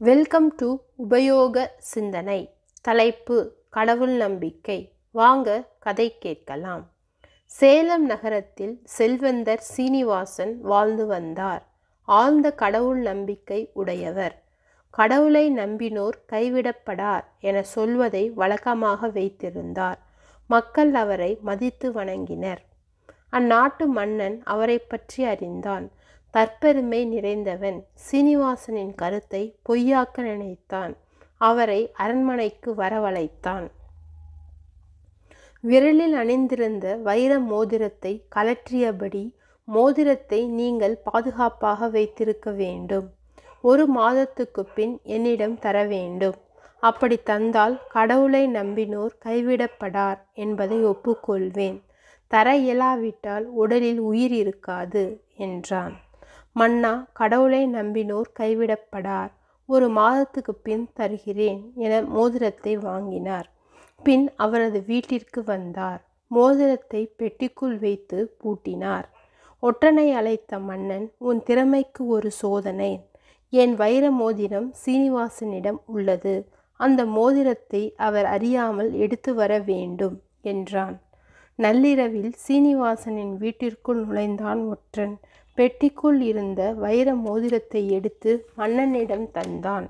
Welcome to உபயோக சிந்தனை. தலைப்பு கடவுள் நம்பிக்கை. வாங்க கதை கேட்கலாம். சேலம் நகரத்தில் செல்வந்தர் சீனிவாசன் வாழ்ந்து வந்தார். ஆழ்ந்த கடவுள் நம்பிக்கை உடையவர். கடவுளை நம்பினோர் கைவிடப்படார் என சொல்வதை வழக்கமாக வைத்திருந்தார். மக்கள் அவரை மதித்து வணங்கினர். அந்நாட்டு மன்னன் அவரை பற்றி அறிந்தான். தற்பெருமை நிறைந்தவன் சீனிவாசனின் கருத்தை பொய்யாக்க நினைத்தான். அவரை அரண்மனைக்கு வரவழைத்தான். விரலில் அணிந்திருந்த வைர மோதிரத்தை கழற்றியபடி, மோதிரத்தை நீங்கள் பாதுகாப்பாக வைத்திருக்க வேண்டும். 1 மாதத்துக்கு பின் என்னிடம் தர வேண்டும். அப்படி தந்தால் கடவுளை நம்பினோர் கைவிடப்படார் என்பதை ஒப்புக்கொள்வேன். தர இயலாவிட்டால் உடலில் உயிர் இருக்காது என்றான். மன்னா, கடவுளை நம்பினோர் கைவிடப்படார். 1 மாதத்துக்கு பின் தருகிறேன் என மோதிரத்தை வாங்கினார். பின் அவரது வீட்டிற்கு வந்தார். மோதிரத்தை பெட்டிக்குள் வைத்து பூட்டினார். ஒற்றனை அழைத்த மன்னன், உன் திறமைக்கு ஒரு சோதனை. என் வைர மோதிரம் சீனிவாசனிடம் உள்ளது. அந்த மோதிரத்தை அவர் அறியாமல் எடுத்து வர வேண்டும் என்றான். நள்ளிரவில் சீனிவாசனின் வீட்டிற்குள் நுழைந்தான் ஒற்றன். பெட்டிக்குள் இருந்த வைர மோதிரத்தை எடுத்து மன்னனிடம் தந்தான்.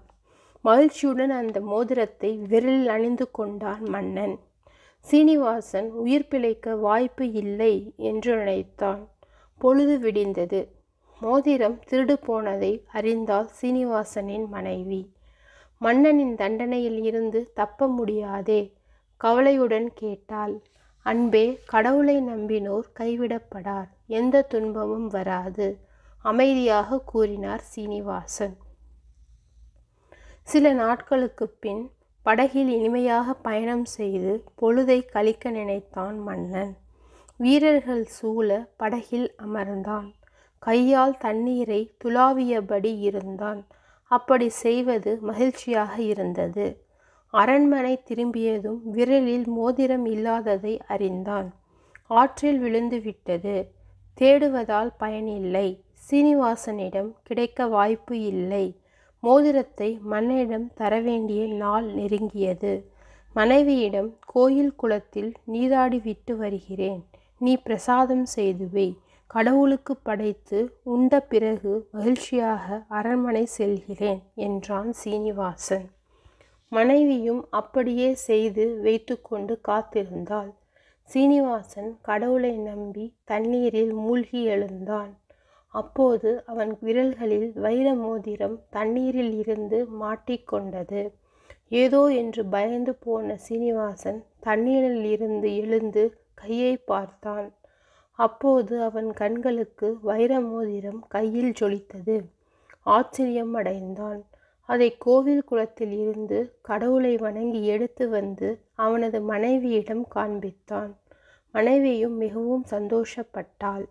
மகிழ்ச்சியுடன் அந்த மோதிரத்தை விரலில் அணிந்து கொண்டான் மன்னன். சீனிவாசன் உயிர் பிழைக்க வாய்ப்பு இல்லை என்று நினைத்தான். பொழுது விடிந்தது. மோதிரம் திருடு போனதை அறிந்தாள் சீனிவாசனின் மனைவி. மன்னனின் தண்டனையில் இருந்து தப்ப முடியாதே? கவலையுடன் கேட்டாள். அன்பே, கடவுளை நம்பினோர் கைவிடப்படார். எந்த துன்பமும் வராது, அமைதியாக கூறினார் சீனிவாசன். சில நாட்களுக்கு பின் படகில் இனிமையாக பயணம் செய்து பொழுதை கழிக்க நினைத்தான் மன்னன். வீரர்கள் சூழ படகில் அமர்ந்தான். கையால் தண்ணீரை துளாவியபடி இருந்தான். அப்படி செய்வது மகிழ்ச்சியாக இருந்தது. அரண்மனை திரும்பியதும் விரலில் மோதிரம் இல்லாததை அறிந்தான். ஆற்றில் விழுந்து விட்டது. தேடுவதால் பயனில்லை. சீனிவாசனிடம் கிடைக்க வாய்ப்பு இல்லை. மோதிரத்தை மன்னனிடம் தர வேண்டிய நாள் நெருங்கியது. மனைவியிடம், கோயில் குளத்தில் நீராடி விட்டு வருகிறேன். நீ பிரசாதம் செய்து வை. கடவுளுக்கு படைத்து உண்ட பிறகு மகிழ்ச்சியாக அரண்மனை செல்கிறேன் என்றான் சீனிவாசன். மனைவியும் அப்படியே செய்து வைத்து கொண்டு காத்திருந்தாள். சீனிவாசன் கடவுளை நம்பி தண்ணீரில் மூழ்கி எழுந்தான். அப்போது அவன் விரல்களில் வைர மோதிரம் தண்ணீரில் இருந்து மாட்டிக்கொண்டது. ஏதோ என்று பயந்து போன சீனிவாசன் தண்ணீரில் இருந்து எழுந்து கையை பார்த்தான். அப்போது அவன் கண்களுக்கு வைர மோதிரம் கையில் ஜொலித்தது. ஆச்சரியம் அடைந்தான். அதை கோவில் குளத்தில் இருந்து கடவுளை வணங்கி எடுத்து வந்து அவனது மனைவியிடம் காண்பித்தான். மனைவியும் மிகவும் சந்தோஷப்பட்டாள்.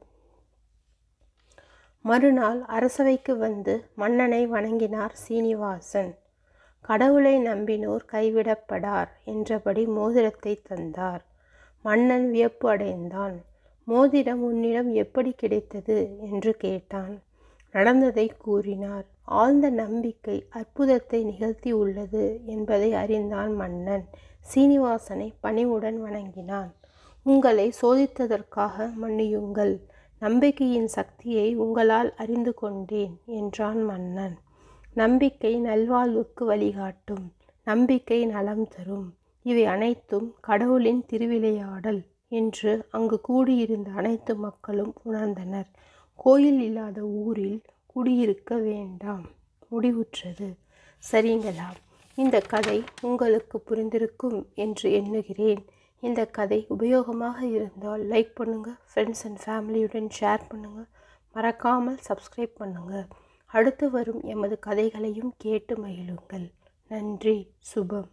மறுநாள் அரசவைக்கு வந்து மன்னனை வணங்கினார் சீனிவாசன். கடவுளை நம்பினோர் கைவிடப்படார் என்றபடி மோதிரத்தை தந்தார். மன்னன் வியப்பு அடைந்தான். மோதிரம் உன்னிடம் எப்படி கிடைத்தது என்று கேட்டான். நடந்ததை கூறினார். ஆழ்ந்த நம்பிக்கை அற்புதத்தை நிகழ்த்தி உள்ளது என்பதை அறிந்தான் மன்னன். சீனிவாசனை பணிவுடன் வணங்கினான். உங்களை சோதித்ததற்காக மன்னியுங்கள். நம்பிக்கையின் சக்தியை உங்களால் அறிந்து கொண்டேன் என்றான் மன்னன். நம்பிக்கை நல்வாழ்வுக்கு வழிகாட்டும். நம்பிக்கை நலம் தரும். இவை அனைத்தும் கடவுளின் திருவிளையாடல் என்று அங்கு கூடியிருந்த அனைத்து மக்களும் உணர்ந்தனர். கோயில் இல்லாத ஊரில் குடியிருக்க வேண்டாம். முடிவுற்றது. சரிங்களா? இந்த கதை உங்களுக்கு புரிந்திருக்கும் என்று எண்ணுகிறேன். இந்த கதை உபயோகமாக இருந்தால் லைக் பண்ணுங்கள், ஃப்ரெண்ட்ஸ் அண்ட் ஃபேமிலியுடன் ஷேர் பண்ணுங்கள், மறக்காமல் சப்ஸ்கிரைப் பண்ணுங்கள். அடுத்து வரும் எமது கதைகளையும் கேட்டு மகிழுங்கள். நன்றி. சுபம்.